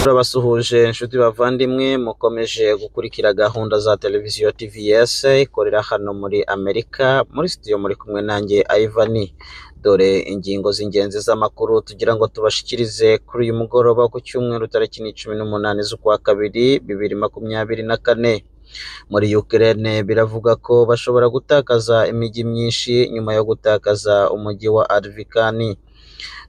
Turabasuhuje inshuti bavandimwe mukomeje gukurikira gahunda za televiziyo TVS ikorera hano muri Amerika muri studio muri kumwe nanjye Ivan. Dore ingingo z'ingenzi z'amakuru tugira ngo tubashikirize kuri uyu mugoroba ku cyumweru tariki 18 z'ukwa kabiri 2024. Muri Ukraine biravuga ko bashobora gutakaza imijyi myinshi nyuma yo gutakaza umujyi wa Advikani.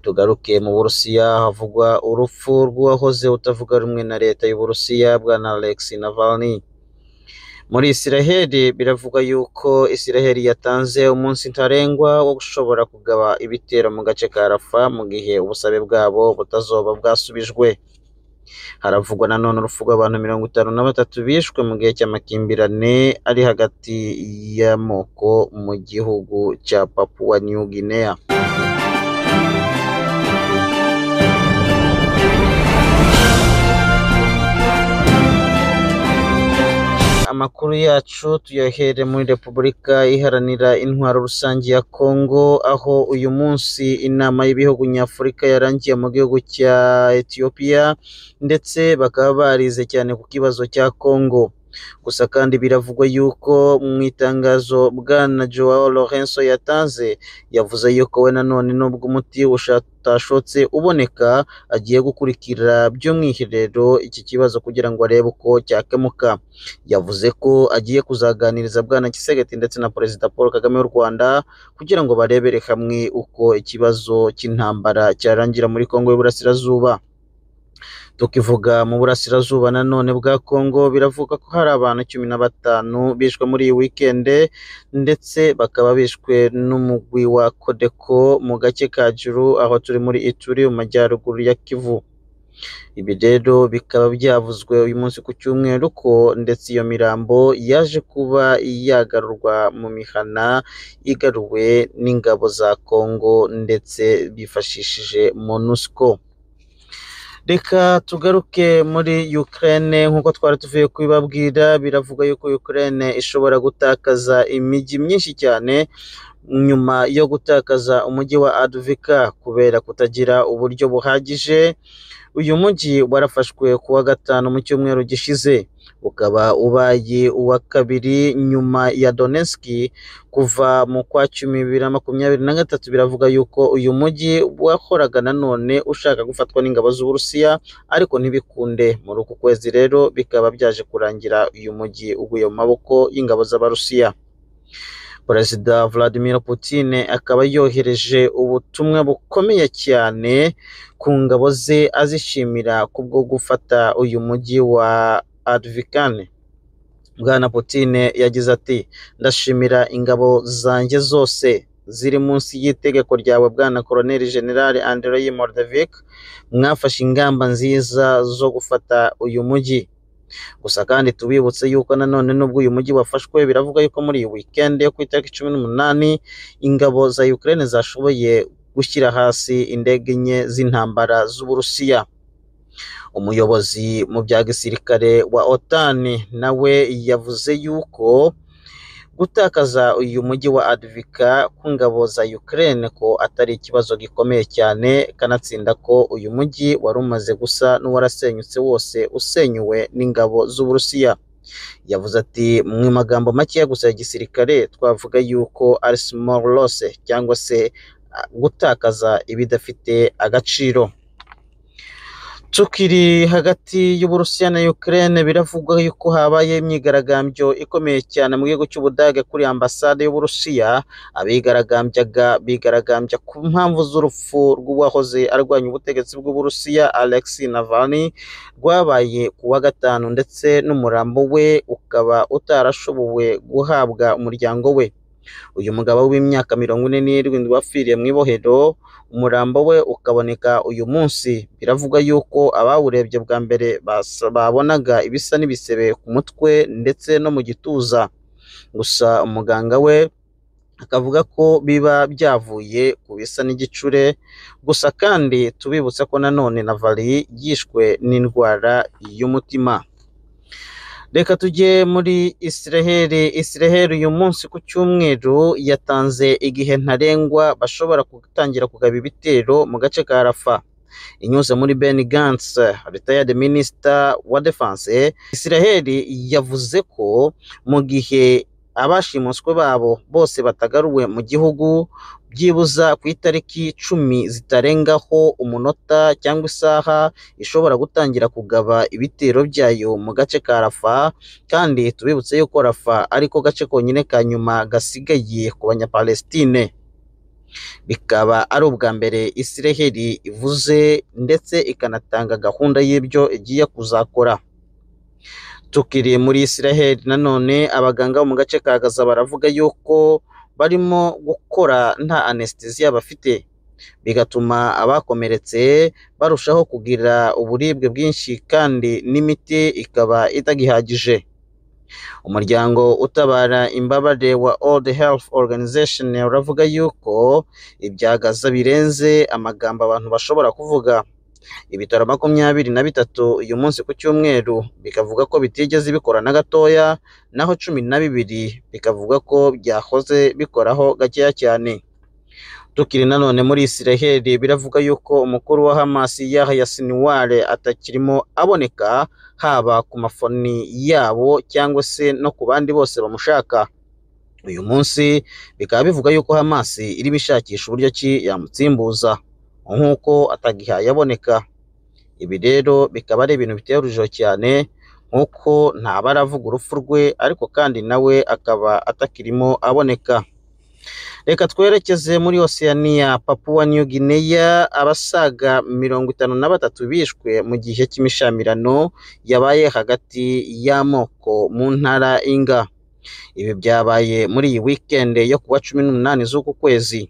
Tugaruke mu Burusiya havugwa urupfu rw'uwahoze utavuga rumwe na leta y'u Burusiya bwana Alexei Navalny. Muri Israel biravuga yuko Israel yatanze umunsi ntarengwa wo gushobora kugaba ibitero mu gace ka Rafah mu gihe ubusabe bwabo butazoba bwasubijwe. Haravugwa nanone urupfu rw'abantu 53 bishwe mu gihe cy'amakimbirane ari hagati y'amoko mu gihugu cya Papua New Guinea. Amakuru yacu tuyahere muri Repubulika Iharanira Intwaro Rusange ya Kongo, aho uyu munsi inama y'ibihugu nyafurika yarangiye mu gihugu cya Ethiopia ndetse bakaba barize cyane ku kibazo cya Kongo. Gusa kandi biravugwa yuko mu itangazo bwana Joao Lourenço yatanze yavuze yuko we nanone nubwo umuti utashotse uboneka agiye gukurikira by'umwiherero iki kibazo kugira ngo arebe uko cyakemuka. Yavuze ko agiye kuzaganiriza bwana Kisegeti ndetse na Perezida Paul Kagame w'u Rwanda kugira ngo barebere hamwe uko ikibazo cy'intambara cyarangira muri Kongo y'Uburasirazuba. Tukivuga mu burasirazuba nanone bwa Kongo biravuga ko hari abantu 15 bishwe muri iyi weekend ndetse bakaba bishwe n'umugwi wa Kodeko mu gace ka Juru aho turi muri Ituri mu majyaruguru ya Kivu. Ibi rero bikaba byavuzwe uyu munsi ku cyumweru ko ndetse iyo mirambo yaje kuba yagarurwa mu mihana igaruwe n'ingabo za Kongo ndetse bifashishije MONUSCO. Reka tugaruke muri Ukraine nk'uko twari tuvuye kubibabwira, biravuga yuko Ukraine ishobora gutakaza imijyi myinshi cyane nyuma yo gutakaza umujyi wa Advika kubera kutagira uburyo buhagije. Uyu mujyi warafashwe kuwa gatanu mu cyumweru gishize, ukaba ubaye uwa kabiri nyuma ya Donetsk kuva mu kwa 2023. Biravuga yuko uyu mujyi wahoraga nanone ushaka gufatwa n'ingabo z'Uburusiya ariko ntibikunde. Muri uku kwezi rero bikaba byaje kurangira uyu mujyi uguye mu maboko y'ingabo z'Abarusiya. Perezida Vladimir Putin akaba yohereje ubutumwa bukomeye cyane ku ngabo ze azishimira kubwo gufata uyu mujyi wa Advikane. Bwana Putin yagize ati, ndashimira ingabo zanjye zose ziri munsi y'itegeko ryawe bwana Colonel General Andrei Mordevik, mwafashe ingamba nziza zo gufata uyu mujyi. Gusa kandi tubibutse yuko nanone nubwo uyu mujyi wafashwe biravuga yuko muri iyi weekend yo ku itariki 18 ingabo za Ukraine zashoboye gushyira hasi indege enye z'intambara z'Uburusiya. Umuyobozi mu bya gisirikare wa OTAN nawe yavuze yuko gutakaza uyu mujyi wa Advika ku ngabo za Ukraine ko atari ikibazo gikomeye cyane, kanatsinda ko uyu mujyi wari umaze gusa n'uwarasenyutse wose usenyuwe n'ingabo z'Uburusiya. Yavuze ati, mu magambo make gusa ya gisirikare twavuga yuko ari small loss cyangwa se gutakaza ibidafite agaciro. Tukiri hagati y'Uburusiya na Ukraine biravuga yuko habaye imyigaragambyo ikomeye cyane mu gihugu cy'Ubudage kuri ambasade y'Uburusiya. Bigaragambya ku mpamvu z'urupfu rw'uwahoze arwanya ubutegetsi bw'Uburusiya Alexei Navalny rwabaye kuwa gatanu ndetse n'umurambo we ukaba utarashobowe guhabwa umuryango we. Uyu mugabo w'imyaka 47 wapfiriye mu ibohero, umurambo we ukaboneka uyu munsi. Biravuga yuko abawurebye bwa mbere babonaga ibisa n'ibisebe ku mutwe ndetse no mu gituza. Gusa umuganga we akavuga ko biba byavuye ku bisa n'igicure. Gusa kandi tubibutsa ko nanone Navalny yishwe n'indwara y'umutima. Reka tujye muri Israel uyu munsi ku cyumweru yatanze igihe ntarengwa bashobora gutangira kugaba ibitero mu gace ka Rafah. inyuze muri Benny Gantz, retired minister wa defense. Israel yavuze ko mu gihe abashimuswe babo bose batagaruwe mu gihugu byibuza ku itariki 10 zitarengaho umunota cyangwa isaha, ishobora gutangira kugaba ibitero byayo mu gace ka Rafa. Kandi tubibutse yuko Rafa ariko gace konyine ka nyuma gasigaye ku banyapalestine. Bikaba ari ubwa mbere Israel ivuze ndetse ikanatanga gahunda y'ibyo igiye kuzakora. Tukiri muri Israel nanone, abaganga bo mu gace ka Gaza baravuga yuko barimo gukora nta anesthesia bafite, bigatuma abakomeretse barushaho kugira uburibwe bwinshi kandi n'imiti ikaba itagihagije. Umuryango utabara imbabare wa World Health Organization uravuga yuko ibya Gaza birenze amagambo abantu bashobora kuvuga. Ibitaro 23 uyu munsi ku cyumweru bikavuga ko bitigeze bikora na gatoya, naho 12 bikavuga ko byahoze bikoraho gakeya cyane. Tukiri nanone muri Israel, biravuga yuko umukuru wa Hamas Yahya Sinwar atakirimo aboneka, haba ku mafoni yabo cyangwa se no ku bandi bose bamushaka. Uyu munsi bikaba bivuga yuko Hamas iri bishakisha uburyo ki yamutsimbuza nk'uko atagihaye aboneka. Ibi rero bikaba ari ibintu biteye urujijo cyane, nk'uko ntabaravuga urupfu rwe ariko kandi nawe akaba atakirimo aboneka. Reka twerekeze muri Oceania, Papua New Guinea. Abasaga 53 bishwe mu gihe cy'imishamirano yabaye hagati y'amoko mu ntara Inga. Ibi byabaye muri iyi weekend yo kuwa 18 z'uku kwezi.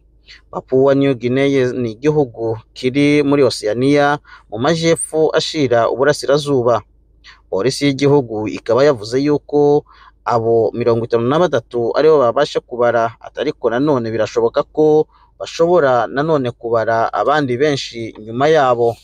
Papua New Guinea ni igihugu kiri muri Oceania mu majyepfo ashira uburasirazuba. Polisi y'igihugu ikaba yavuze yuko abo 53 aribo babasha kubara, atariko nanone birashoboka ko bashobora nanone kubara abandi benshi nyuma yabo.